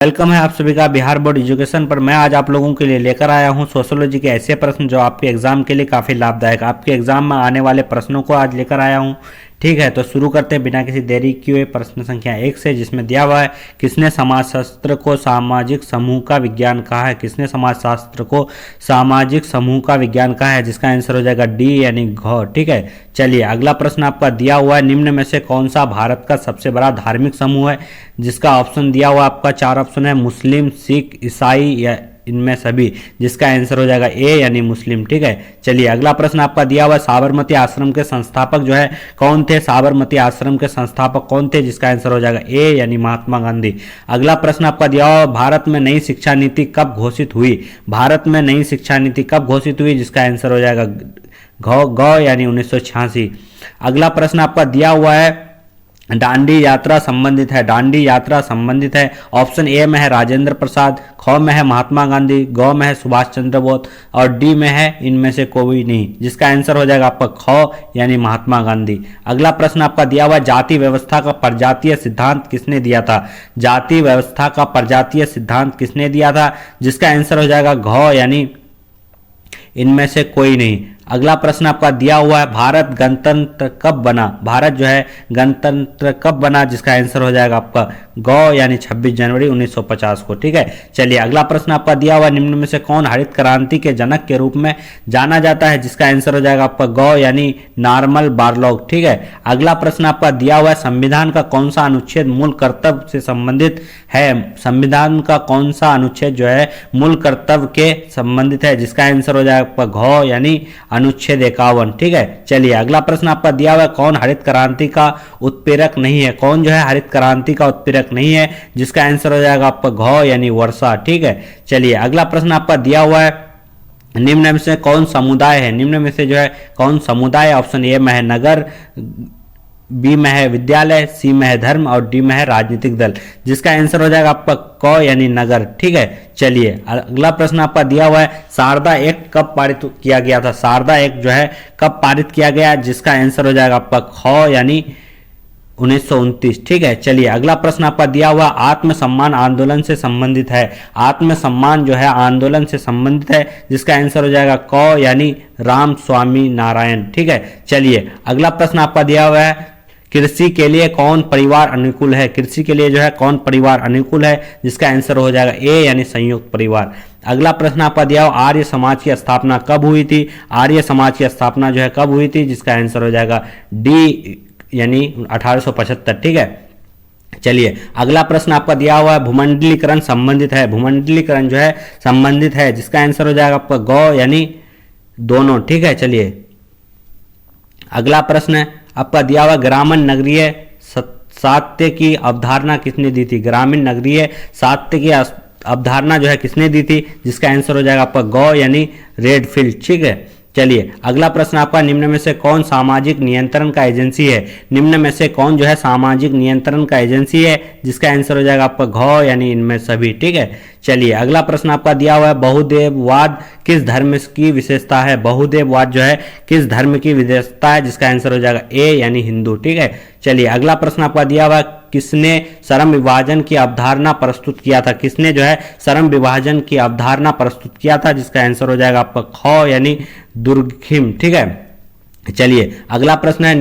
Welcome है आप सभी का बिहार बोर्ड एजुकेशन पर। मैं आज आप लोगों के लिए लेकर आया हूं सोशियोलॉजी के ऐसे प्रश्न जो आपके एग्जाम के लिए काफ़ी लाभदायक, आपके एग्जाम में आने वाले प्रश्नों को आज लेकर आया हूं। ठीक है, तो शुरू करते हैं बिना किसी देरी किए प्रश्न संख्या 1 से, जिसमें दिया हुआ है किसने समाजशास्त्र को सामाजिक समूह का विज्ञान कहा है। किसने समाजशास्त्र को सामाजिक समूह का विज्ञान कहा है, जिसका आंसर हो जाएगा डी यानी घ। ठीक है, चलिए अगला प्रश्न आपका दिया हुआ है निम्न में से कौन सा भारत का सबसे बड़ा धार्मिक समूह है, जिसका ऑप्शन दिया हुआ आपका 4 ऑप्शन है मुस्लिम, सिख, ईसाई या इनमें सभी, जिसका आंसर हो जाएगा ए यानी मुस्लिम। ठीक है, चलिए अगला प्रश्न आपका दिया हुआ है साबरमती आश्रम के संस्थापक जो है कौन थे। साबरमती आश्रम के संस्थापक कौन थे, जिसका आंसर हो जाएगा ए यानी महात्मा गांधी। अगला प्रश्न आपका दिया हुआ भारत में नई शिक्षा नीति कब घोषित हुई। भारत में नई शिक्षा नीति कब घोषित हुई, जिसका आंसर हो जाएगा ग यानी 1986। अगला प्रश्न आपका दिया हुआ है दांडी यात्रा संबंधित है। दांडी यात्रा संबंधित है, ऑप्शन ए में है राजेंद्र प्रसाद, ख में है महात्मा गांधी, ग में है सुभाष चंद्र बोस और डी में है इनमें से कोई नहीं, जिसका आंसर हो जाएगा आपका ख यानी महात्मा गांधी। अगला प्रश्न आपका दिया हुआ जाति व्यवस्था का प्रजातीय सिद्धांत किसने दिया था। जाति व्यवस्था का प्रजातीय सिद्धांत किसने दिया था, जिसका आंसर हो जाएगा घ यानी इनमें से कोई नहीं। अगला प्रश्न आपका दिया हुआ है भारत गणतंत्र कब बना। भारत जो है गणतंत्र कब बना, जिसका आंसर हो जाएगा आपका ग यानी 26 जनवरी 1950 को। ठीक है, चलिए अगला प्रश्न आपका दिया हुआ निम्न में से कौन हरित क्रांति के जनक के रूप में जाना जाता है, जिसका आंसर हो जाएगा आपका ग यानी नॉर्मल बारलॉग। ठीक है, अगला प्रश्न आपका दिया हुआ है संविधान का कौन सा अनुच्छेद मूल कर्तव्य से संबंधित है। संविधान का कौन सा अनुच्छेद जो है मूल कर्तव्य के संबंधित है, जिसका आंसर हो जाएगा आपका घ यानी अनुच्छेद 51। ठीक है, चलिए अगला प्रश्न आपका दिया हुआ है कौन हरित क्रांति का उत्प्रेरक नहीं है। कौन जो है हरित क्रांति का उत्प्रेरक नहीं है, जिसका आंसर हो जाएगा आपका घ यानी वर्षा। ठीक है, चलिए अगला प्रश्न आपका दिया हुआ है निम्न में से कौन समुदाय है। निम्न में से जो है कौन समुदाय, ऑप्शन ए में है नगर, बी में है विद्यालय, सी में है धर्म और डी में है राजनीतिक दल, जिसका आंसर हो जाएगा आपका क यानी नगर। ठीक है, चलिए अगला प्रश्न आपका दिया हुआ है शारदा एक्ट कब पारित किया गया था। शारदा एक्ट जो है कब पारित किया गया, जिसका आंसर हो जाएगा आपका ख यानी 1929। ठीक है, चलिए अगला प्रश्न आपका दिया हुआ आत्मसम्मान आंदोलन से संबंधित है। आत्मसम्मान जो है आंदोलन से संबंधित है, जिसका आंसर हो जाएगा क यानी राम स्वामी नारायण। ठीक है, चलिए अगला प्रश्न आपका दिया हुआ है कृषि के लिए कौन परिवार अनुकूल है। कृषि के लिए जो है कौन परिवार अनुकूल है, जिसका आंसर हो जाएगा ए यानी संयुक्त परिवार। अगला प्रश्न आपका दिया हुआ आर्य समाज की स्थापना कब हुई थी। आर्य समाज की स्थापना जो है कब हुई थी, जिसका आंसर हो जाएगा डी यानी 1875। ठीक है, चलिए अगला प्रश्न आपका दिया हुआ है भूमंडलीकरण संबंधित है। भूमंडलीकरण जो है संबंधित है, जिसका आंसर हो जाएगा आपका ग यानी दोनों। ठीक है, चलिए अगला प्रश्न आपका दिया हुआ ग्रामीण नगरीय सात्य की अवधारणा किसने दी थी। ग्रामीण नगरीय सात्य की अवधारणा जो है किसने दी थी, जिसका आंसर हो जाएगा आपका ग यानी रेडफील्ड। ठीक है, चलिए अगला प्रश्न आपका निम्न में से कौन सामाजिक नियंत्रण का एजेंसी है। निम्न में से कौन जो है सामाजिक नियंत्रण का एजेंसी है, जिसका आंसर हो जाएगा आपका घ यानी इनमें सभी। ठीक है, चलिए अगला प्रश्न आपका दिया हुआ है बहुदेववाद किस धर्म की विशेषता है। बहुदेववाद जो है किस धर्म की विशेषता है, जिसका आंसर हो जाएगा ए यानी हिंदू। ठीक है, चलिए अगला प्रश्न आपका दिया हुआ है किसने श्रम विभाजन की अवधारणा प्रस्तुत किया था। किसने जो है श्रम विभाजन की अवधारणा प्रस्तुत किया था, जिसका आंसर हो जाएगा आपका ख यानी दुर्खिम। ठीक है, चलिए अगला प्रश्न है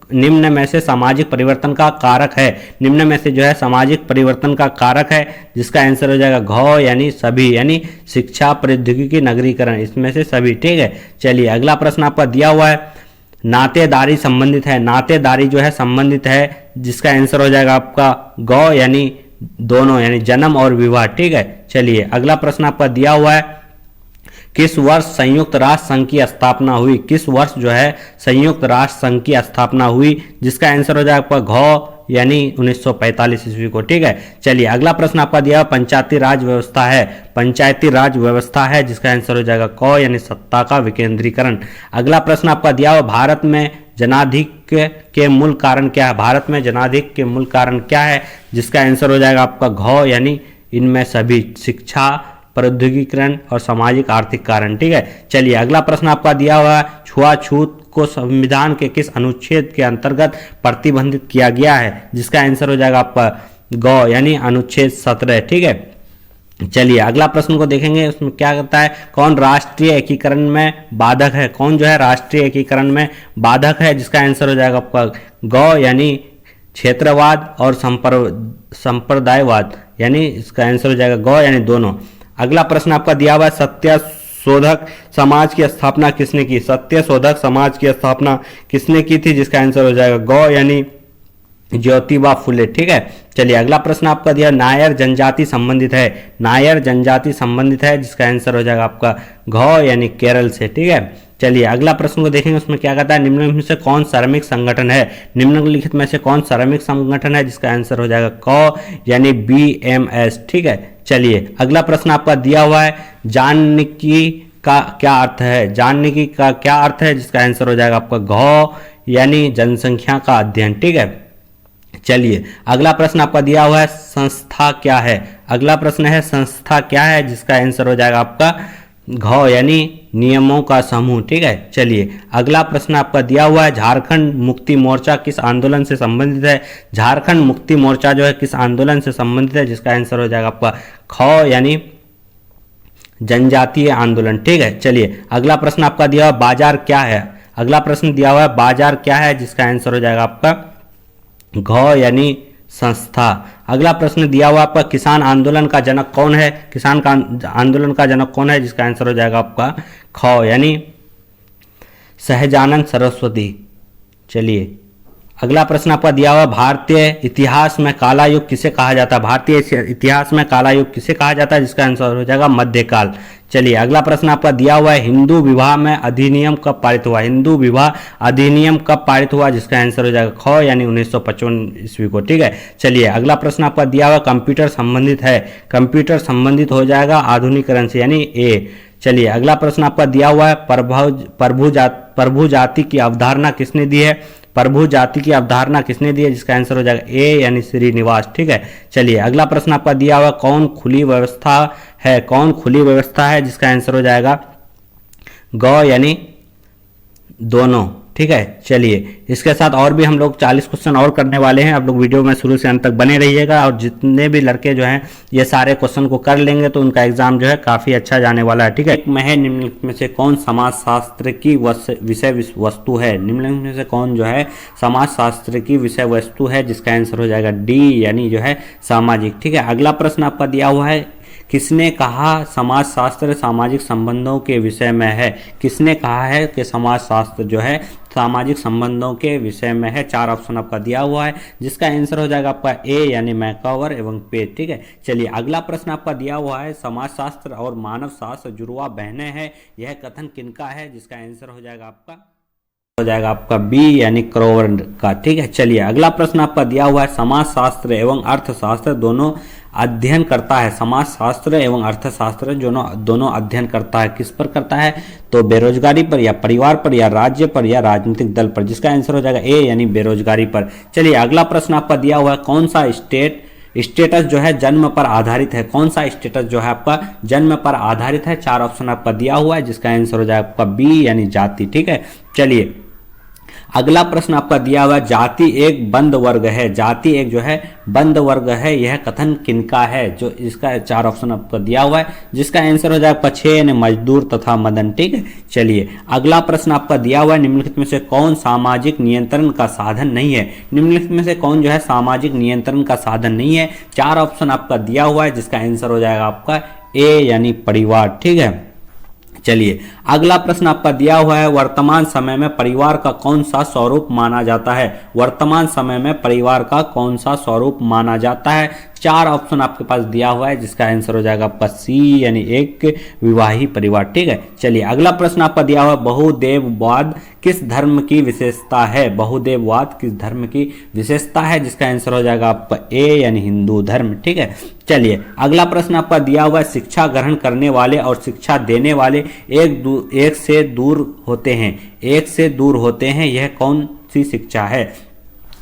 निम्न में से सामाजिक परिवर्तन का कारक है। निम्न में से जो है सामाजिक परिवर्तन का कारक है, जिसका आंसर हो जाएगा घ यानी सभी यानी शिक्षा, प्रौद्योगिकी, नगरीकरण, इसमें से सभी। ठीक है, चलिए अगला प्रश्न आपका दिया हुआ है नातेदारी संबंधित है। नातेदारी जो है संबंधित है, जिसका आंसर हो जाएगा आपका ग यानी दोनों यानी जन्म और विवाह। ठीक है, चलिए अगला प्रश्न आपका दिया हुआ है किस वर्ष संयुक्त राष्ट्र संघ की स्थापना हुई। किस वर्ष जो है संयुक्त राष्ट्र संघ की स्थापना हुई, जिसका आंसर हो जाएगा आपका घ यानी 1945 ईस्वी को। ठीक है, चलिए अगला प्रश्न आपका दिया हुआ पंचायती राज व्यवस्था है। पंचायती राज व्यवस्था है, जिसका आंसर हो जाएगा क यानी सत्ता का विकेंद्रीकरण। अगला प्रश्न आपका दिया हुआ भारत में जनाधिक्य के मूल कारण क्या है। भारत में जनाधिक्य के मूल कारण क्या है, जिसका आंसर हो जाएगा आपका घ यानी इनमें सभी शिक्षा, प्रौद्योगिकीकरण और सामाजिक आर्थिक कारण। ठीक है, चलिए अगला प्रश्न आपका दिया हुआ है छुआछूत को संविधान के किस अनुच्छेद के अंतर्गत प्रतिबंधित किया गया है, जिसका आंसर हो जाएगा आपका गौ यानी अनुच्छेद 17, ठीक है। चलिए अगला प्रश्न को देखेंगे, उसमें क्या करता है, कौन राष्ट्रीय एकीकरण में बाधक है, कौन जो है राष्ट्रीय एकीकरण में बाधक है, जिसका आंसर हो जाएगा आपका गौ यानी क्षेत्रवाद और संप्रदायवाद, यानी इसका आंसर हो जाएगा गौ यानी दोनों। अगला प्रश्न आपका दिया हुआ है, सत्य शोधक समाज की स्थापना किसने की, सत्य शोधक समाज की स्थापना किसने की थी, जिसका आंसर हो जाएगा गौ यानी ज्योतिबा फुले, ठीक है। चलिए अगला प्रश्न आपका दिया, नायर जनजाति संबंधित है, नायर जनजाति संबंधित है, जिसका आंसर हो जाएगा आपका घ यानी केरल से, ठीक है। चलिए अगला प्रश्न को देखेंगे, उसमें क्या कहता है, निम्नलिखित में से कौन श्रमिक संगठन है, निम्नलिखित में से कौन श्रमिक संगठन है, जिसका आंसर हो जाएगा क यानी BMS, ठीक है। चलिए अगला प्रश्न आपका दिया हुआ है, जानकी का क्या अर्थ है, जानकी का क्या अर्थ है, जिसका आंसर हो जाएगा आपका घ यानी जनसंख्या का अध्ययन, ठीक है। चलिए अगला प्रश्न आपका दिया हुआ है, संस्था क्या है, अगला प्रश्न है संस्था क्या है, जिसका आंसर हो जाएगा आपका घ यानी नियमों का समूह, ठीक है। चलिए अगला प्रश्न आपका दिया हुआ है, झारखंड मुक्ति मोर्चा किस आंदोलन से संबंधित है, झारखंड मुक्ति मोर्चा जो है किस आंदोलन से संबंधित है, जिसका आंसर हो जाएगा आपका ख यानी जनजातीय आंदोलन, ठीक है। चलिए अगला प्रश्न आपका दिया हुआ, बाजार क्या है, अगला प्रश्न दिया हुआ है, बाजार क्या है, जिसका आंसर हो जाएगा आपका घ यानी संस्था। अगला प्रश्न दिया हुआ आपका, किसान आंदोलन का जनक कौन है, किसान का आंदोलन का जनक कौन है, जिसका आंसर हो जाएगा आपका ख यानी सहजानंद सरस्वती। चलिए अगला प्रश्न आपका दिया हुआ, भारतीय इतिहास में काला युग किसे कहा जाता है, भारतीय इतिहास में काला युग किसे कहा जाता है, जिसका आंसर हो जाएगा मध्यकाल। चलिए अगला प्रश्न आपका दिया हुआ है, हिंदू विवाह में अधिनियम कब पारित हुआ, हिंदू विवाह अधिनियम कब पारित हुआ, जिसका आंसर हो जाएगा ख यानी 1955 ईस्वी को, ठीक है। चलिए अगला प्रश्न आपका दिया हुआ, कंप्यूटर संबंधित है, कंप्यूटर संबंधित हो जाएगा आधुनिकरण से यानी ए। चलिए अगला प्रश्न आपका दिया हुआ है, प्रभु जाति की अवधारणा किसने दी है, प्रभु जाति की अवधारणा किसने दी है, जिसका आंसर हो जाएगा ए यानी श्रीनिवास, ठीक है। चलिए अगला प्रश्न आपका दिया हुआ, कौन खुली व्यवस्था है, कौन खुली व्यवस्था है, जिसका आंसर हो जाएगा ग यानी दोनों, ठीक है। चलिए इसके साथ और भी हम लोग 40 क्वेश्चन और करने वाले हैं, आप लोग वीडियो में शुरू से अंत तक बने रहिएगा, और जितने भी लड़के जो हैं ये सारे क्वेश्चन को कर लेंगे तो उनका एग्जाम जो है काफ़ी अच्छा जाने वाला है, ठीक है। एक में है, निम्नलिखित में से कौन समाजशास्त्र की विषय वस्तु है, निम्नलिखित में से कौन जो है समाजशास्त्र की विषय वस्तु है, जिसका आंसर हो जाएगा डी यानी जो है सामाजिक, ठीक है। अगला प्रश्न आपका दिया हुआ है, किसने कहा समाजशास्त्र सामाजिक संबंधों के विषय में है, किसने कहा है कि समाजशास्त्र जो है सामाजिक संबंधों के विषय में है, 4 ऑप्शन आपका दिया हुआ है, जिसका आंसर हो जाएगा आपका ए यानी मैकआवर एवं पेज, ठीक है। चलिए अगला प्रश्न आपका दिया हुआ है, समाजशास्त्र और मानव शास्त्र जुड़वा बहनें हैं, यह कथन किनका है, जिसका आंसर हो जाएगा आपका बी यानी क्रोवर का, ठीक है। चलिए अगला प्रश्न आपका दिया हुआ है, समाजशास्त्र एवं अर्थशास्त्र दोनों अध्ययन करता है, समाजशास्त्र एवं अर्थशास्त्र दोनों अध्ययन करता है, किस पर करता है, तो बेरोजगारी पर या परिवार पर या राज्य पर या राजनीतिक दल पर, जिसका आंसर हो जाएगा ए यानी बेरोजगारी पर। चलिए अगला प्रश्न आपका दिया हुआ है, कौन सा स्टेटस जो है जन्म पर आधारित है, कौन सा स्टेटस जो है आपका जन्म पर आधारित है, 4 ऑप्शन आपका दिया हुआ है, जिसका आंसर हो जाएगा आपका बी यानी जाति, ठीक है। चलिए अगला प्रश्न आपका दिया हुआ, जाति एक बंद वर्ग है, जाति एक जो है बंद वर्ग है, यह कथन किनका है, जो इसका 4 ऑप्शन आपको दिया हुआ है, जिसका आंसर हो जाएगा 6 मजदूर तथा मदन, ठीक है। चलिए अगला प्रश्न आपका दिया हुआ है, निम्नलिखित में से कौन सामाजिक नियंत्रण का साधन नहीं है, निम्नलिखित में से कौन जो है सामाजिक नियंत्रण का साधन नहीं है, 4 ऑप्शन आपका दिया हुआ है, जिसका आंसर हो जाएगा आपका ए यानी परिवार, ठीक है। चलिए अगला प्रश्न आपका दिया हुआ है, वर्तमान समय में परिवार का कौन सा स्वरूप माना जाता है, वर्तमान समय में परिवार का कौन सा स्वरूप माना जाता है, 4 ऑप्शन आपके पास दिया हुआ है, जिसका आंसर हो जाएगा आपका सी यानी एक विवाही परिवार, ठीक है। चलिए अगला प्रश्न आपका दिया हुआ है, बहुदेववाद किस धर्म की विशेषता है, बहुदेववाद किस धर्म की विशेषता है, जिसका आंसर हो जाएगा आपका ए यानी हिंदू धर्म, ठीक है। चलिए अगला प्रश्न आपका दिया हुआ है, शिक्षा ग्रहण करने वाले और शिक्षा देने वाले एक से दूर होते हैं, एक से दूर होते हैं, यह कौन सी शिक्षा है,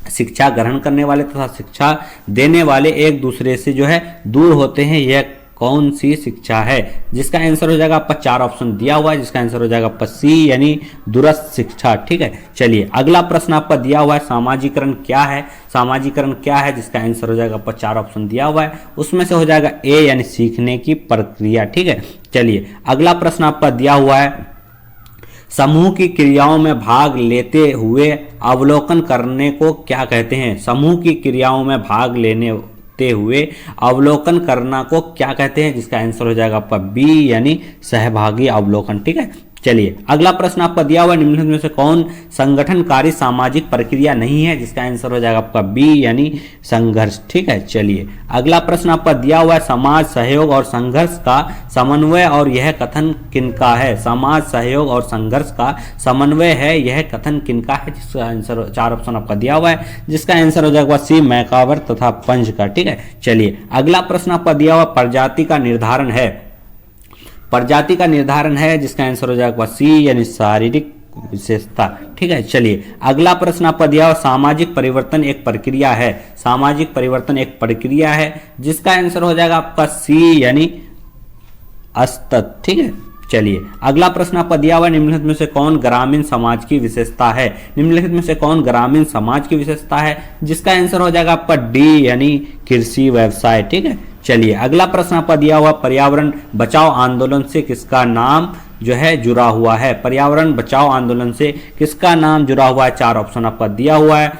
शिक्षा ग्रहण करने वाले तथा शिक्षा देने वाले एक दूसरे से जो है दूर होते हैं, यह कौन सी शिक्षा है? जिसका आंसर हो जाएगा आपका 4 ऑप्शन दिया हुआ है, जिसका आंसर हो जाएगा आपका सी यानी दूरस्थ शिक्षा। ठीक है, चलिए अगला प्रश्न आपका दिया हुआ है सामाजिकरण क्या है? सामाजिकरण क्या है? जिसका आंसर हो जाएगा आपका 4 ऑप्शन दिया हुआ है, उसमें से हो जाएगा ए यानी सीखने की प्रक्रिया। ठीक है, चलिए अगला प्रश्न आपका दिया हुआ है समूह की क्रियाओं में भाग लेते हुए अवलोकन करने को क्या कहते हैं? समूह की क्रियाओं में भाग लेते हुए अवलोकन करना को क्या कहते हैं? जिसका आंसर हो जाएगा आपका बी यानी सहभागी अवलोकन। ठीक है, चलिए अगला प्रश्न आपका दिया हुआ निम्नलिखित में से कौन संगठनकारी सामाजिक प्रक्रिया नहीं है? जिसका आंसर हो जाएगा आपका बी यानी संघर्ष। ठीक है, चलिए अगला प्रश्न आपका दिया हुआ है समाज सहयोग और संघर्ष का समन्वय और यह कथन किनका है? समाज सहयोग और संघर्ष का समन्वय है, यह कथन किनका है? जिसका आंसर 4 ऑप्शन आपका दिया हुआ है, जिसका आंसर हो जाएगा सी मैकावर तथा पंज का। ठीक है, चलिए अगला प्रश्न आपका दिया हुआ प्रजाति का निर्धारण है, प्रजाति का निर्धारण है, जिसका आंसर हो जाएगा सी यानी शारीरिक विशेषता। ठीक है, चलिए अगला प्रश्न आपका दिया हुआ सामाजिक परिवर्तन एक प्रक्रिया है, सामाजिक परिवर्तन एक प्रक्रिया है, जिसका आंसर हो जाएगा आपका सी यानी असतत। ठीक है, चलिए अगला प्रश्न आपका दिया हुआ निम्नलिखित में से कौन ग्रामीण समाज की विशेषता है? निम्नलिखित में से कौन ग्रामीण समाज की विशेषता है? जिसका आंसर हो जाएगा आपका डी यानी कृषि व्यवसाय। ठीक है, चलिए अगला प्रश्न आपका दिया हुआ पर्यावरण बचाओ आंदोलन से किसका नाम जो है जुड़ा हुआ है? पर्यावरण बचाओ आंदोलन से किसका नाम जुड़ा हुआ है? 4 ऑप्शन आपका दिया हुआ है,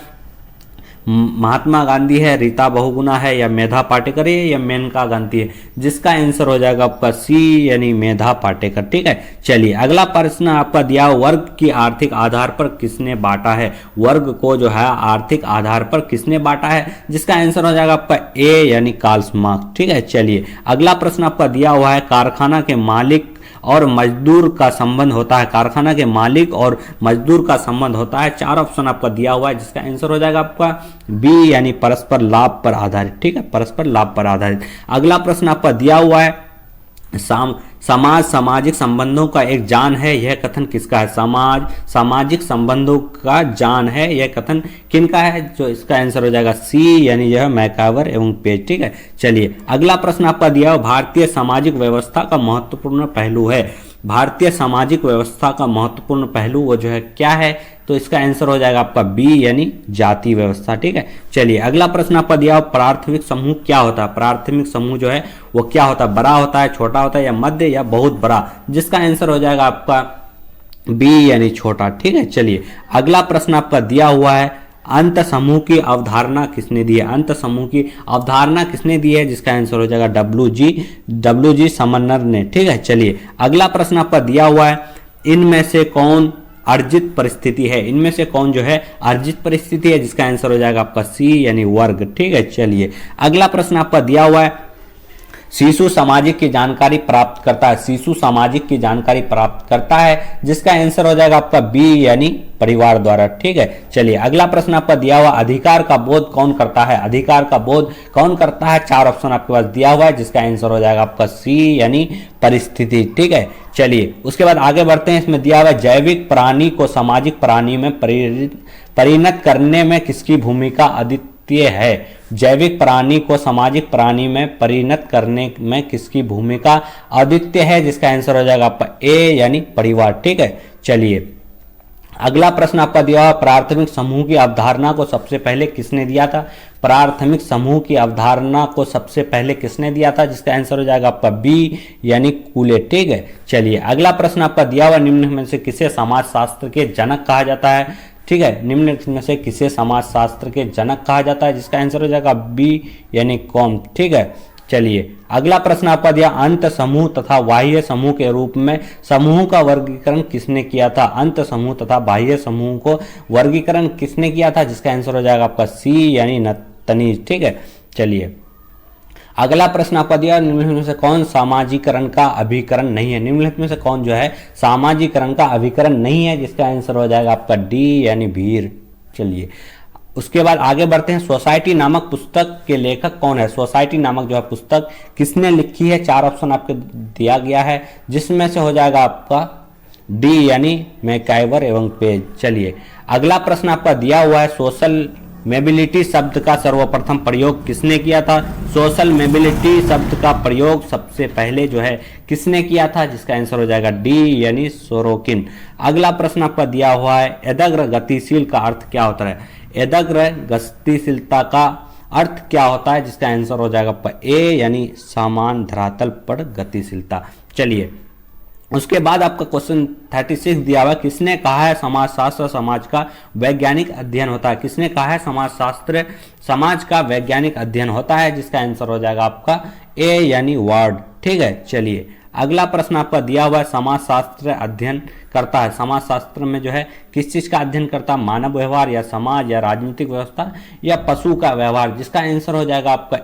महात्मा गांधी है, रीता बहुगुणा है, या मेधा पाटेकर है, या मेनका गांधी है। जिसका आंसर हो जाएगा आपका सी यानी मेधा पाटेकर। ठीक है, चलिए अगला प्रश्न आपका दिया वर्ग की आर्थिक आधार पर किसने बांटा है? वर्ग को जो है आर्थिक आधार पर किसने बांटा है? जिसका आंसर हो जाएगा आपका ए यानी कार्ल मार्क्स। ठीक है, चलिए अगला प्रश्न आपका दिया हुआ है कारखाना के मालिक और मजदूर का संबंध होता है, कारखाना के मालिक और मजदूर का संबंध होता है। 4 ऑप्शन आपका दिया हुआ है, जिसका आंसर हो जाएगा आपका बी यानी परस्पर लाभ पर आधारित। ठीक है, परस्पर लाभ पर आधारित। अगला प्रश्न आपका दिया हुआ है समाज सामाजिक संबंधों का एक जान है, यह कथन किसका है? समाज सामाजिक संबंधों का जान है, यह कथन किनका है? जो इसका आंसर हो जाएगा सी यानी यह मैकावर एवं पेज। ठीक है, चलिए अगला प्रश्न आपका दिया हुआ भारतीय सामाजिक व्यवस्था का महत्वपूर्ण पहलू है, भारतीय सामाजिक व्यवस्था का महत्वपूर्ण पहलू वो जो है क्या है? तो इसका आंसर हो जाएगा आपका बी यानी जाति व्यवस्था। ठीक है, चलिए अगला प्रश्न आपका दिया हुआ प्राथमिक समूह क्या होता है? प्राथमिक समूह जो है वो क्या होता है? बड़ा होता है, छोटा होता है, या मध्य, या बहुत बड़ा? जिसका आंसर हो जाएगा आपका बी यानी छोटा। ठीक है, चलिए अगला प्रश्न आपका दिया हुआ है अंत समूह की अवधारणा किसने दी है? अंत समूह की अवधारणा किसने दी है? जिसका आंसर हो जाएगा डब्ल्यू जी समन्नर ने। ठीक है, चलिए अगला प्रश्न आपका दिया हुआ है इनमें से कौन अर्जित परिस्थिति है? इनमें से कौन जो है अर्जित परिस्थिति है? जिसका आंसर हो जाएगा आपका सी यानी वर्ग। ठीक है, चलिए अगला प्रश्न आपका दिया हुआ है शिशु सामाजिक की जानकारी प्राप्त करता है, शिशु सामाजिक की जानकारी प्राप्त करता है, जिसका आंसर हो जाएगा आपका बी यानी परिवार द्वारा। ठीक है, चलिए अगला प्रश्न आपका दिया हुआ अधिकार का बोध कौन करता है? अधिकार का बोध कौन करता है? 4 ऑप्शन आपके पास दिया हुआ है, जिसका आंसर हो जाएगा आपका सी यानी परिस्थिति। ठीक है, चलिए उसके बाद आगे बढ़ते हैं। इसमें दिया हुआ है जैविक प्राणी को सामाजिक प्राणी में परिणत करने में किसकी भूमिका अद्वितीय है? जैविक प्राणी को सामाजिक प्राणी में परिणत करने में किसकी भूमिका अद्वितीय है? जिसका आंसर हो जाएगा आपका ए यानी परिवार। ठीक है, चलिए अगला प्रश्न आपका दिया हुआ प्राथमिक समूह की अवधारणा को सबसे पहले किसने दिया था? प्राथमिक समूह की अवधारणा को सबसे पहले किसने दिया था? जिसका आंसर हो जाएगा आपका बी यानी कूले। ठीक है, चलिए अगला प्रश्न आपका दिया हुआ निम्न में से किसे समाजशास्त्र के जनक कहा जाता है? ठीक है, निम्न में से किसे समाजशास्त्र के जनक कहा जाता है? जिसका आंसर हो जाएगा बी यानी कॉम। ठीक है, चलिए अगला प्रश्न आपका दिया अंत समूह तथा बाह्य समूह के रूप में समूह का वर्गीकरण किसने किया था? अंत समूह तथा बाह्य समूह को वर्गीकरण किसने किया था? जिसका आंसर हो जाएगा आपका सी यानी नतनीज। ठीक है, चलिए अगला प्रश्न आपका दिया निम्नलिखित में से कौन सामाजिकरण का अभिकरण नहीं है? निम्नलिखित में से कौन जो है सामाजिकरण का अभिकरण नहीं है? जिसका आंसर हो जाएगा आपका डी यानी भीड़। चलिए उसके बाद आगे बढ़ते हैं। सोसाइटी नामक पुस्तक के लेखक कौन है? सोसाइटी नामक जो है पुस्तक किसने लिखी है? 4 ऑप्शन आपको दिया गया है, जिसमें से हो जाएगा आपका डी यानी मैकाइवर एवं पेज। चलिए अगला प्रश्न आपका दिया हुआ है मोबिलिटी शब्द का सर्वप्रथम प्रयोग किसने किया था? सोशल मोबिलिटी शब्द का प्रयोग सबसे पहले जो है किसने किया था? जिसका आंसर हो जाएगा डी यानी सोरोकिन। अगला प्रश्न आपका दिया हुआ है, एदग्र गतिशील का अर्थ क्या होता है? एदग्र गतिशीलता का अर्थ क्या होता है? जिसका आंसर हो जाएगा ए यानी समान धरातल पर गतिशीलता। चलिए उसके बाद आपका क्वेश्चन 36 दिया हुआ, किसने कहा है समाजशास्त्र समाज का वैज्ञानिक अध्ययन होता है? किसने कहा है समाजशास्त्र समाज का वैज्ञानिक अध्ययन होता है? जिसका आंसर हो जाएगा आपका ए यानी वार्ड। ठीक है, चलिए अगला प्रश्न आपका दिया हुआ है, समाजशास्त्र अध्ययन करता है, समाजशास्त्र में जो है किस चीज का अध्ययन करता है? मानव व्यवहार या समाज या राजनीतिक व्यवस्था या पशु का व्यवहार? जिसका आंसर हो जाएगा आपका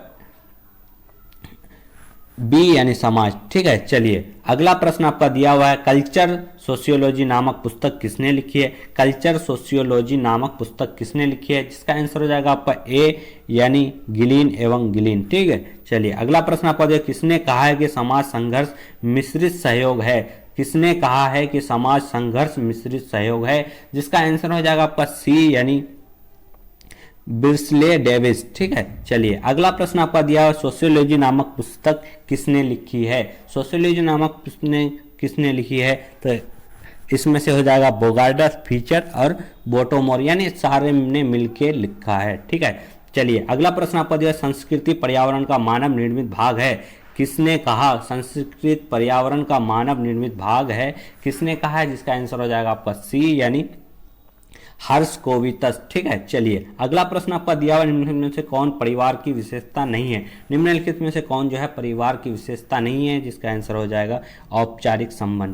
बी यानी समाज। ठीक है, चलिए अगला प्रश्न आपका दिया हुआ है, कल्चर सोशियोलॉजी नामक पुस्तक किसने लिखी है? कल्चर सोशियोलॉजी नामक पुस्तक किसने लिखी है? जिसका आंसर हो जाएगा आपका ए यानी गिलीन एवं गिलीन। ठीक है, चलिए अगला प्रश्न आपका दिया, किसने कहा है कि समाज संघर्ष मिश्रित सहयोग है? किसने कहा है कि समाज संघर्ष मिश्रित सहयोग है? जिसका आंसर हो जाएगा आपका सी यानी बिर्सले डेविस। ठीक है, चलिए अगला प्रश्न आपका दिया हुआ, सोशियोलॉजी नामक पुस्तक किसने लिखी है? सोशियोलॉजी नामक पुस्तक किसने लिखी है? तो इसमें से हो जाएगा बोगार्डस, फीचर और बोटोमोर, यानी सारे ने मिलकर लिखा है। ठीक है, चलिए अगला प्रश्न आपका दिया, संस्कृति पर्यावरण का मानव निर्मित भाग है? किसने कहा संस्कृति पर्यावरण का मानव निर्मित भाग है? किसने कहा है? जिसका आंसर हो जाएगा आपका सी यानी हर्षकोवितस। ठीक है, चलिए अगला प्रश्न आपका दिया हुआ, निम्नलिखित में से कौन परिवार की विशेषता नहीं है? निम्नलिखित में से कौन जो है परिवार की विशेषता नहीं है? जिसका आंसर हो जाएगा औपचारिक संबंध।